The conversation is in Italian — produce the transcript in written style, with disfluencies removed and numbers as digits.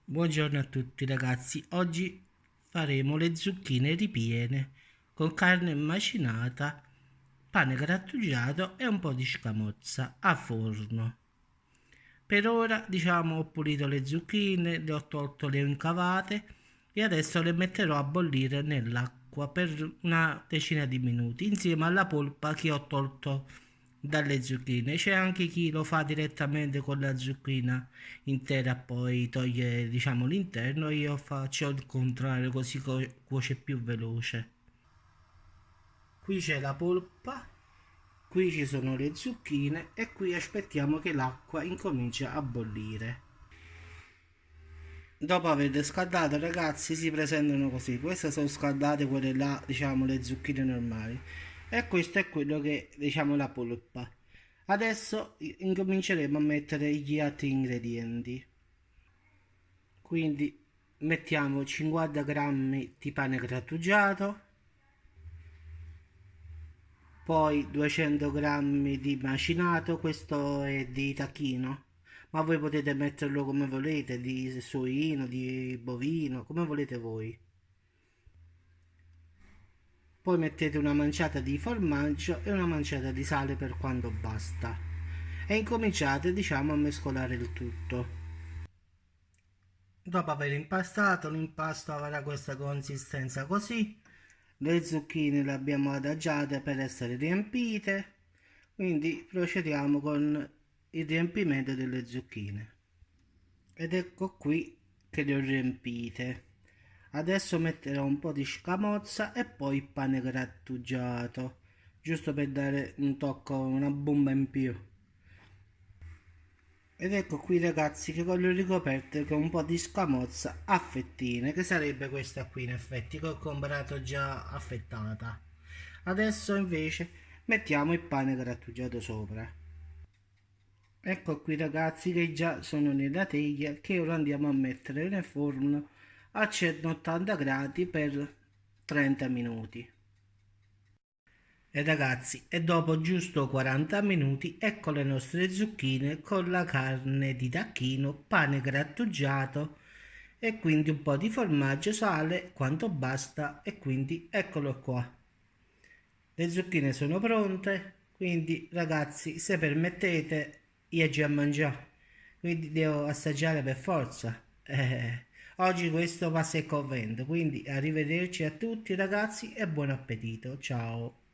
Buongiorno a tutti ragazzi, oggi faremo le zucchine ripiene con carne macinata, pane grattugiato e un po' di scamozza a forno. Per ora ho pulito le zucchine, le ho tolto le incavate e adesso le metterò a bollire nell'acqua per una decina di minuti insieme alla polpa che ho tolto dalle zucchine. C'è anche chi lo fa direttamente con la zucchina intera, poi toglie l'interno. Io faccio il contrario, così cuoce più veloce. Qui c'è la polpa, qui ci sono le zucchine e qui aspettiamo che l'acqua incomincia a bollire. Dopo aver scaldato, ragazzi, si presentano così. Queste sono scaldate, quelle là, le zucchine normali. E questo è quello che, la polpa. Adesso incominceremo a mettere gli altri ingredienti. Quindi mettiamo 50 grammi di pane grattugiato, poi 200 grammi di macinato, questo è di tacchino, ma voi potete metterlo come volete, di suino, di bovino, come volete voi. Poi mettete una manciata di formaggio e una manciata di sale per quanto basta. E incominciate, a mescolare il tutto. Dopo aver impastato, l'impasto avrà questa consistenza così. Le zucchine le abbiamo adagiate per essere riempite, quindi procediamo con il riempimento delle zucchine. Ed ecco qui che le ho riempite. Adesso metterò un po' di scamozza e poi il pane grattugiato, giusto per dare un tocco, una bomba in più. Ed ecco qui ragazzi che voglio ricoperte con un po' di scamozza a fettine, che sarebbe questa qui in effetti, che ho comprato già affettata. Adesso invece mettiamo il pane grattugiato sopra. Ecco qui ragazzi che già sono nella teglia, che ora andiamo a mettere nel forno a 180 gradi per 30 minuti. E ragazzi, e dopo giusto 40 minuti, ecco le nostre zucchine con la carne di tacchino, pane grattugiato e quindi un po' di formaggio, sale, quanto basta, e quindi eccolo qua. Le zucchine sono pronte, quindi ragazzi, se permettete, io già mangiare, quindi devo assaggiare per forza. Oggi questo passa il convento, quindi arrivederci a tutti ragazzi e buon appetito, ciao.